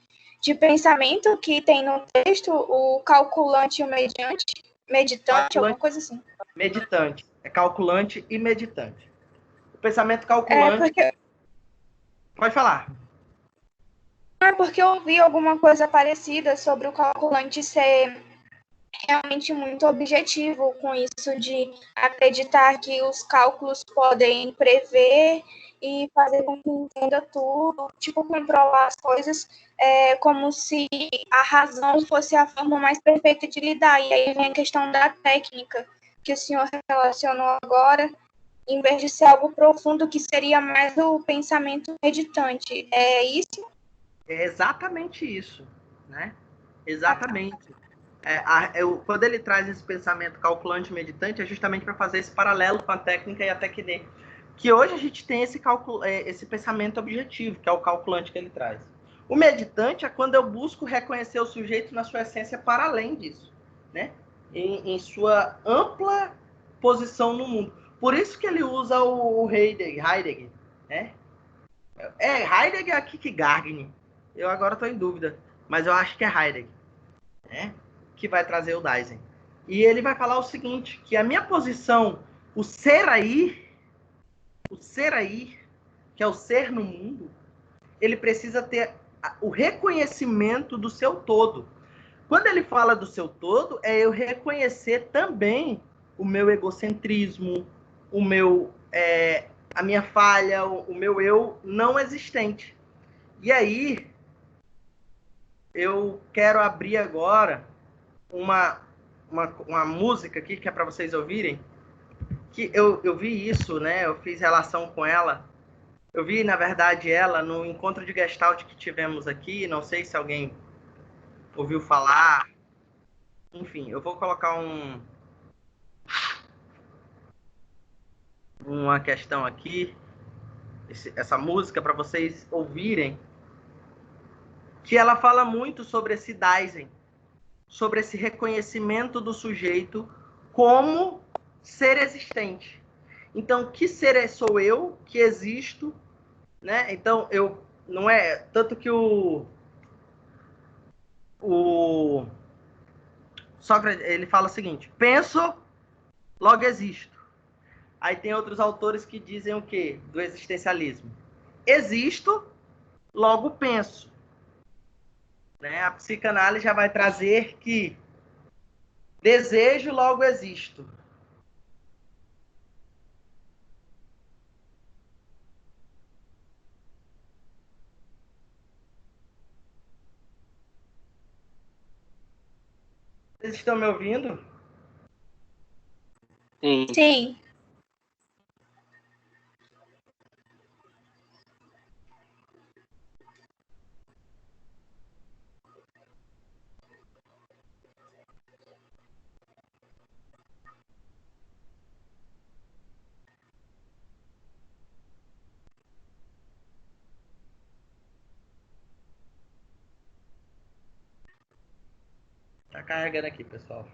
pensamento que tem no texto, o calculante e o meditante, alguma coisa assim. Meditante. É calculante e meditante. O pensamento calculante... Pode falar. É porque eu vi alguma coisa parecida sobre o calculante ser realmente muito objetivo com isso de acreditar que os cálculos podem prever e fazer com que entenda tudo, tipo, controlar as coisas como se a razão fosse a forma mais perfeita de lidar. E aí vem a questão da técnica, que o senhor relacionou agora, em vez de ser algo profundo, que seria mais o pensamento meditante. É isso? É exatamente isso, né? Exatamente. Quando ele traz esse pensamento calculante meditante, é justamente para fazer esse paralelo com a técnica e a tecne, que hoje a gente tem esse pensamento objetivo, que é o calculante que ele traz. O meditante é quando eu busco reconhecer o sujeito na sua essência para além disso, né? em sua ampla posição no mundo. Por isso que ele usa o Heidegger, né? Heidegger é Kierkegaard. Eu agora estou em dúvida, mas eu acho que é Heidegger, né? Que vai trazer o Dasein. E ele vai falar o seguinte, que a minha posição, o ser aí, que é o ser no mundo, ele precisa ter o reconhecimento do seu todo. Quando ele fala do seu todo, é eu reconhecer também o meu egocentrismo, a minha falha, o meu eu não existente. E aí, eu quero abrir agora uma música aqui, que é para vocês ouvirem, que eu vi isso, né? Eu fiz relação com ela. Eu vi, na verdade, ela no encontro de Gestalt que tivemos aqui. Não sei se alguém ouviu falar. Enfim, eu vou colocar uma questão aqui, essa música, para vocês ouvirem, que ela fala muito sobre esse Dasein, sobre esse reconhecimento do sujeito como ser existente. Então, que ser sou eu, que existo, né? Então, eu não é tanto que o Sócrates, ele fala o seguinte: penso, logo existo. Aí tem outros autores que dizem o quê? Do existencialismo. Existo, logo penso. Né? A psicanálise já vai trazer que desejo, logo existo. Vocês estão me ouvindo? Sim. Sim. Tá carregando aqui, pessoal.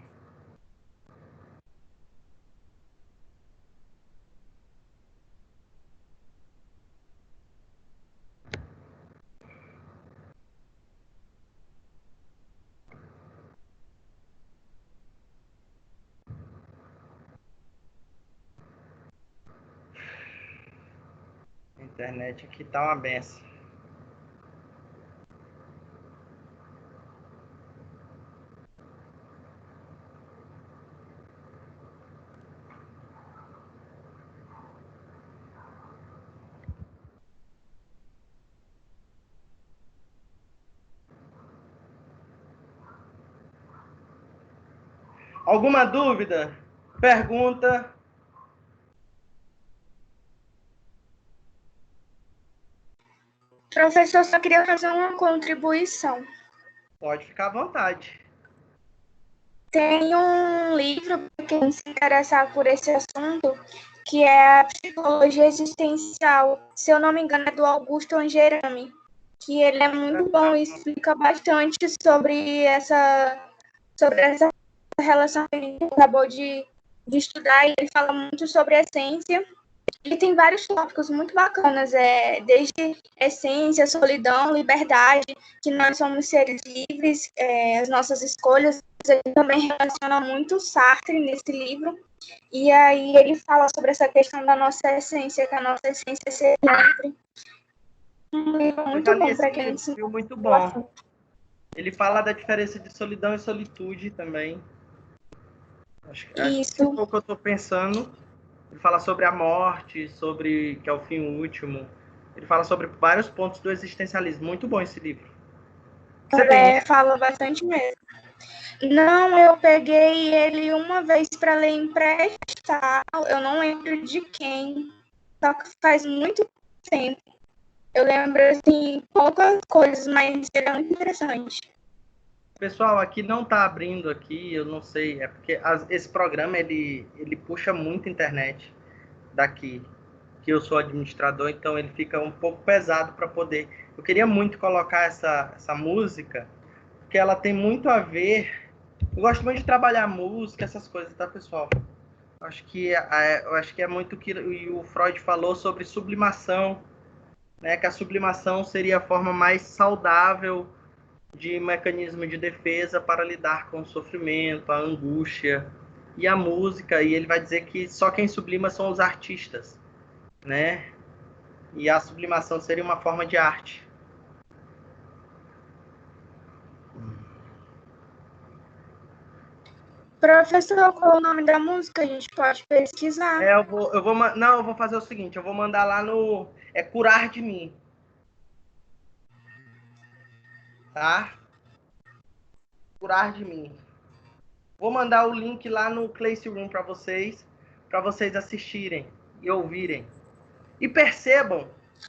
A internet aqui tá uma benção. Alguma dúvida? Pergunta? Professor, só queria fazer uma contribuição. Pode ficar à vontade. Tem um livro para quem se interessar por esse assunto, que é a Psicologia Existencial. Se eu não me engano, é do Augusto Angerami, que ele é muito bom e explica bastante sobre essa relação que a gente acabou de estudar, e ele fala muito sobre a essência. E tem vários tópicos muito bacanas, desde essência, solidão, liberdade, que nós somos seres livres, as nossas escolhas. Ele também relaciona muito Sartre nesse livro, e aí ele fala sobre essa questão da nossa essência, que a nossa essência é ser livre. Um livro muito bom para quem se interessa. Muito bom. Ele fala da diferença de solidão e solitude também. Acho que é o que eu estou pensando. Ele fala sobre a morte, sobre que é o fim último. Ele fala sobre vários pontos do existencialismo. Muito bom esse livro. Fala bastante mesmo. Não, eu peguei ele uma vez para ler emprestado. Eu não lembro de quem. Só que faz muito tempo. Eu lembro, assim, poucas coisas, mas ele é muito interessante. Pessoal, aqui não está abrindo aqui, eu não sei. É porque esse programa, ele puxa muito internet daqui. Que eu sou administrador, então ele fica um pouco pesado para poder... Eu queria muito colocar essa música, porque ela tem muito a ver Eu gosto muito de trabalhar música, essas coisas, tá, pessoal? Eu acho que é muito o que o Freud falou sobre sublimação, né? Que a sublimação seria a forma mais saudável de mecanismo de defesa para lidar com o sofrimento, a angústia e a música. E ele vai dizer que só quem sublima são os artistas, né? E a sublimação seria uma forma de arte. Professor, qual é o nome da música? A gente pode pesquisar. Eu vou fazer o seguinte, eu vou mandar lá no Curar de Mim. Tá? Curar de Mim. Vou mandar o link lá no Classroom para vocês assistirem e ouvirem. E percebam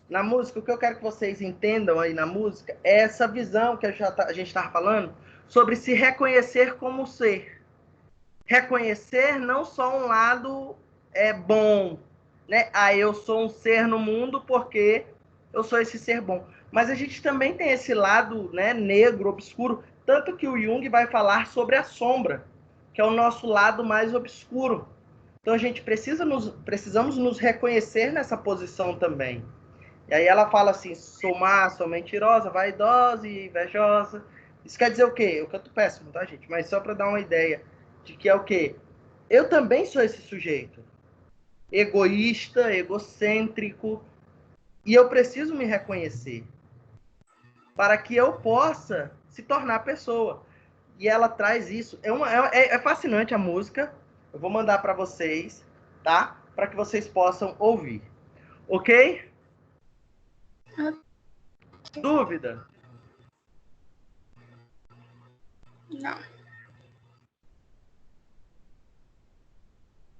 na música, o que eu quero que vocês entendam aí na música é essa visão que a gente estava falando sobre se reconhecer como ser. Reconhecer não só um lado bom, né? Eu sou um ser no mundo porque eu sou esse ser bom. Mas a gente também tem esse lado, né, negro, obscuro, tanto que o Jung vai falar sobre a sombra, que é o nosso lado mais obscuro. Então a gente precisamos nos reconhecer nessa posição também. E aí ela fala assim, sou má, sou mentirosa, vaidosa e invejosa. Isso quer dizer o quê? Eu canto péssimo, tá, gente? Mas só para dar uma ideia de que é o quê? Eu também sou esse sujeito. Egoísta, egocêntrico. E eu preciso me reconhecer para que eu possa se tornar pessoa. E ela traz isso. É fascinante a música. Eu vou mandar para vocês, tá? Para que vocês possam ouvir. Ok? Dúvida? Não.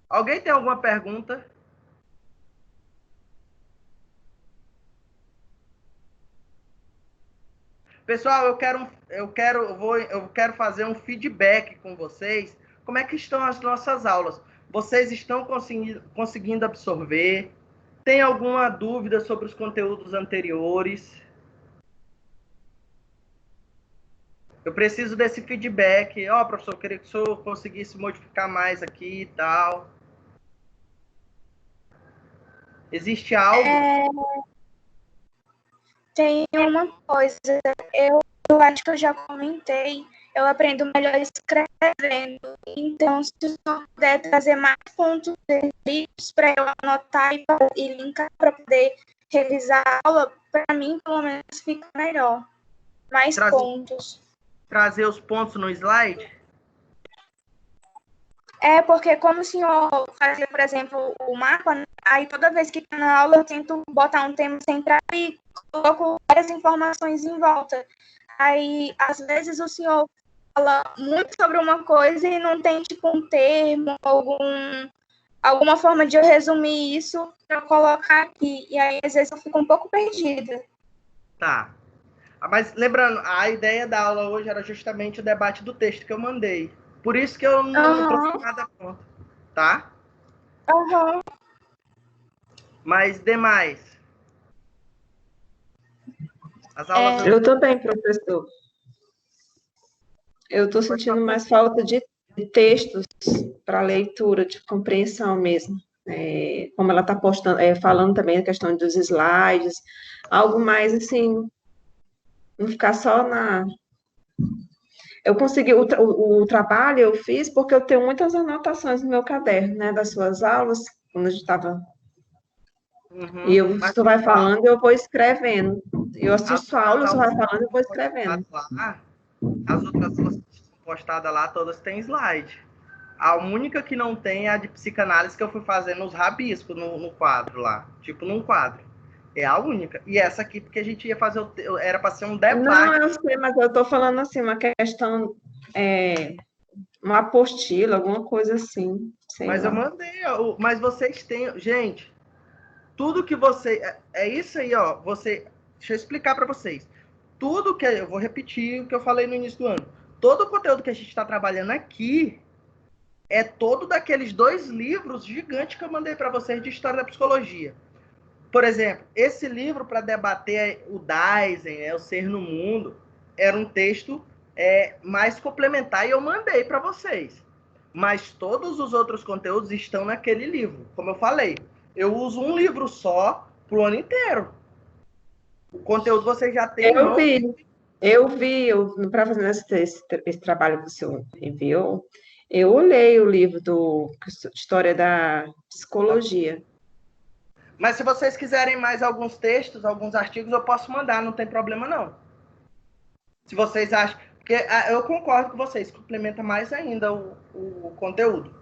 Alguém tem alguma pergunta? Pessoal, eu quero fazer um feedback com vocês. Como é que estão as nossas aulas? Vocês estão conseguindo absorver? Tem alguma dúvida sobre os conteúdos anteriores? Eu preciso desse feedback. Professor, eu queria que o senhor conseguisse modificar mais aqui e tal. Existe algo? Tem uma coisa. Eu acho que eu já comentei. Eu aprendo melhor escrevendo. Então, se o senhor puder trazer mais pontos escritos para eu anotar e linkar para poder revisar a aula, para mim, pelo menos, fica melhor. Mais pontos. Trazer os pontos no slide? Porque como o senhor fazia, por exemplo, o mapa, aí toda vez que está na aula eu tento botar um tema central e coloco várias informações em volta. Aí, às vezes, o senhor fala muito sobre uma coisa e não tem, tipo, um termo, alguma forma de eu resumir isso para colocar aqui. E aí, às vezes, eu fico um pouco perdida. Tá. Mas lembrando, a ideia da aula hoje era justamente o debate do texto que eu mandei. Por isso que eu não trouxe nada pronto. Tá? Mas demais. As aulas Eu também, professor. Eu estou sentindo mais falta de textos para leitura, de compreensão mesmo. Como ela está falando também a questão dos slides, algo mais assim, não ficar só na... Eu consegui, o trabalho eu fiz porque eu tenho muitas anotações no meu caderno, né, das suas aulas, quando a gente estava... E você vai falando, eu vou escrevendo. Eu assisto a aula, você vai falando, eu vou escrevendo. As outras aulas postadas lá, todas têm slide. A única que não tem é a de psicanálise que eu fui fazendo os rabiscos no quadro lá. Tipo, num quadro. É a única. E essa aqui, porque a gente ia fazer... Era para ser um debate. Não, eu sei, mas eu estou falando assim, uma questão... uma apostila, alguma coisa assim. Mas lá. Eu mandei. Mas vocês têm... Gente, tudo que você... É isso aí, ó. Deixa eu explicar para vocês. Tudo que... Eu vou repetir o que eu falei no início do ano. Todo o conteúdo que a gente está trabalhando aqui é todo daqueles 2 livros gigantes que eu mandei para vocês de História da Psicologia. Por exemplo, esse livro para debater o Dasein, o Ser no Mundo, era um texto mais complementar e eu mandei para vocês. Mas todos os outros conteúdos estão naquele livro. Como eu falei, eu uso um livro só para o ano inteiro. O conteúdo vocês já têm. Eu vi, para fazer esse trabalho que o senhor enviou, eu olhei o livro do História da Psicologia. Mas se vocês quiserem mais alguns textos, alguns artigos, eu posso mandar, não tem problema não. Se vocês acham... Porque eu concordo com vocês, complementa mais ainda o conteúdo.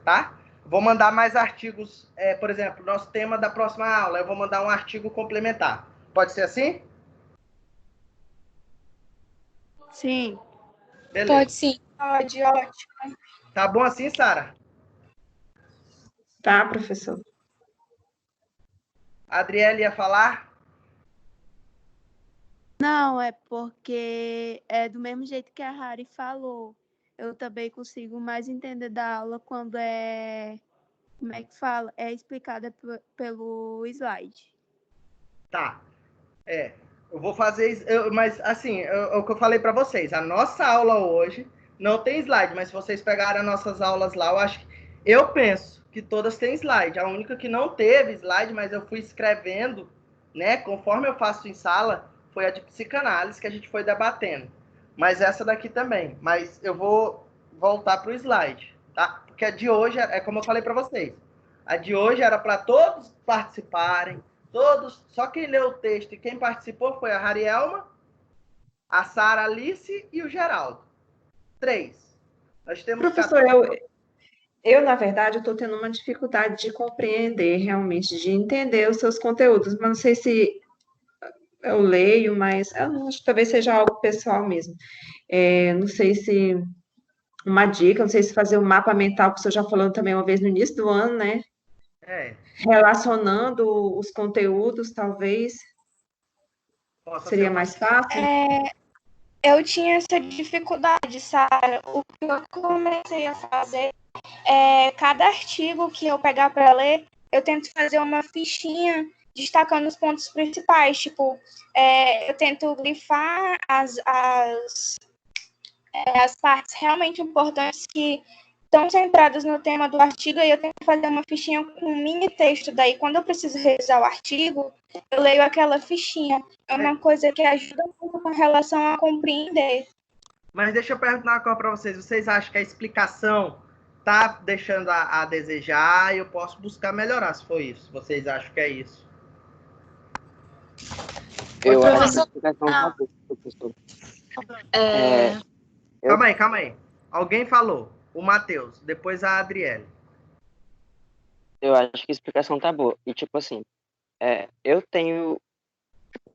Tá? Vou mandar mais artigos, por exemplo, nosso tema da próxima aula, eu vou mandar um artigo complementar. Pode ser assim? Sim. Beleza. Pode sim. Pode, ótimo. Tá bom assim, Sara? Tá, professor. A Adriele ia falar? Não, é porque é do mesmo jeito que a Hari falou. Eu também consigo mais entender da aula quando como é que fala? É explicada pelo slide. Tá. Eu vou fazer... mas, assim, o que eu falei para vocês, a nossa aula hoje não tem slide, mas se vocês pegarem as nossas aulas lá, eu penso que todas têm slide. A única que não teve slide, mas eu fui escrevendo, né, conforme eu faço em sala, foi a de psicanálise que a gente foi debatendo. Mas essa daqui também. Mas eu vou voltar para o slide, tá? Porque a de hoje, como eu falei para vocês, a de hoje era para todos participarem, só quem leu o texto e quem participou foi a Harielma, a Sara Alice e o Geraldo. 3. Nós temos... Professor, na verdade, estou tendo uma dificuldade de compreender realmente, de entender os seus conteúdos, mas não sei se eu leio, mas eu acho que talvez seja algo pessoal mesmo. Não sei se uma dica, não sei se fazer um mapa mental, que o senhor já falou também uma vez no início do ano, né? Relacionando os conteúdos, talvez seria mais fácil. Eu tinha essa dificuldade, Sara. O que eu comecei a fazer cada artigo que eu pegar para ler, eu tento fazer uma fichinha destacando os pontos principais. Tipo, eu tento grifar as partes realmente importantes que estão centradas no tema do artigo, e eu tento fazer uma fichinha com um mini texto. Daí, quando eu preciso revisar o artigo, eu leio aquela fichinha. É uma coisa que ajuda muito com relação a compreender. Mas deixa eu perguntar uma coisa para vocês. Vocês acham que a explicação tá deixando a desejar? Eu posso buscar melhorar, se for isso. Vocês acham que é isso? Eu acho que a explicação tá boa, professor. Calma aí. Alguém falou. O Matheus, depois a Adriele. Eu acho que a explicação tá boa. E, tipo assim, eu tenho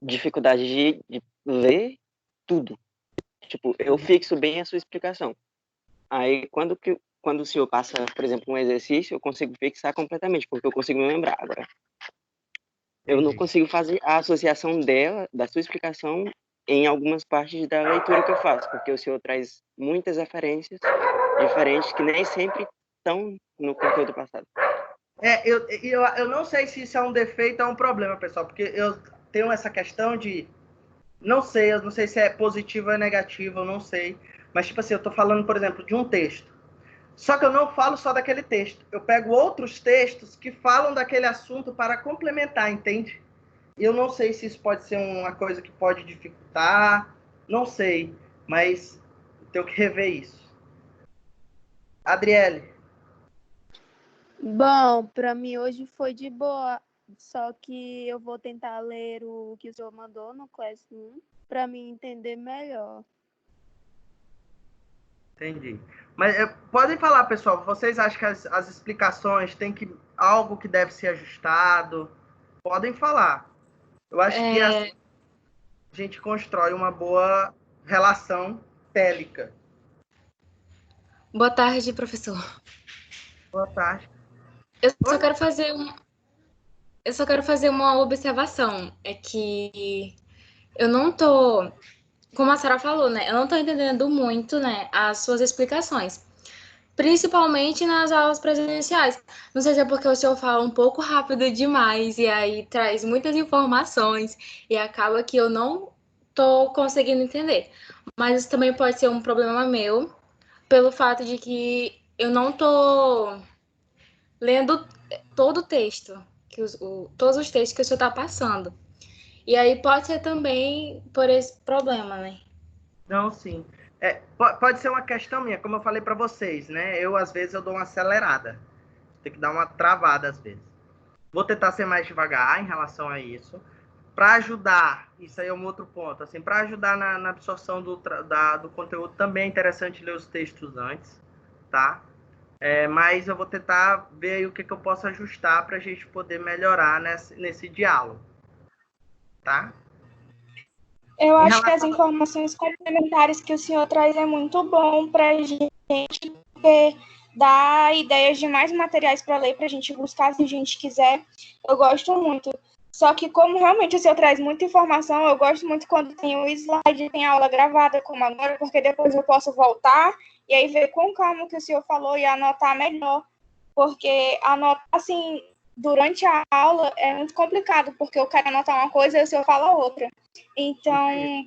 dificuldade de ler tudo. Tipo, eu fixo bem a sua explicação. Aí, quando o senhor passa, por exemplo, um exercício, eu consigo fixar completamente, porque eu consigo me lembrar. Agora, eu não consigo fazer a associação da sua explicação, em algumas partes da leitura que eu faço, porque o senhor traz muitas referências diferentes que nem sempre estão no conteúdo passado. Eu não sei se isso é um defeito ou um problema, pessoal, porque eu tenho essa questão de... eu não sei se é positivo ou negativo, eu não sei. Mas, tipo assim, eu tô falando, por exemplo, de um texto. Só que eu não falo só daquele texto. Eu pego outros textos que falam daquele assunto para complementar, entende? Eu não sei se isso pode ser uma coisa que pode dificultar, não sei, mas tenho que rever isso. Adriele. Bom, para mim hoje foi de boa, só que eu vou tentar ler o que o senhor mandou no Classroom para me entender melhor. Entendi. Mas podem falar, pessoal, vocês acham que as explicações têm algo que deve ser ajustado? Podem falar. Eu acho que assim a gente constrói uma boa relação télica. Boa tarde, professor. Boa tarde. Eu só quero fazer uma observação. É que eu não tô... Como a Sara falou, né? Eu não tô entendendo muito, né, as suas explicações. Principalmente nas aulas presenciais. Não sei se é porque o senhor fala um pouco rápido demais e aí traz muitas informações e acaba que eu não tô conseguindo entender. Mas isso também pode ser um problema meu, pelo fato de que eu não tô lendo todo o texto, todos os textos que o senhor está passando. E aí pode ser também por esse problema, né? Não, sim. Pode ser uma questão minha, como eu falei para vocês, né? Às vezes, eu dou uma acelerada. Tem que dar uma travada, às vezes. Vou tentar ser mais devagar em relação a isso. Para ajudar, isso aí é um outro ponto, assim, para ajudar na absorção do conteúdo, também é interessante ler os textos antes, tá? Mas eu vou tentar ver aí o que eu posso ajustar para a gente poder melhorar nesse diálogo, tá? Eu acho que as informações complementares que o senhor traz é muito bom para a gente, porque dá ideias de mais materiais para ler, para a gente buscar se a gente quiser. Eu gosto muito. Só que como realmente o senhor traz muita informação, eu gosto muito quando tem o slide, tem aula gravada, como agora, porque depois eu posso voltar e aí ver com calma o que o senhor falou e anotar melhor. Porque anotar, assim, durante a aula é muito complicado, porque eu quero anotar uma coisa e o senhor fala outra. Então,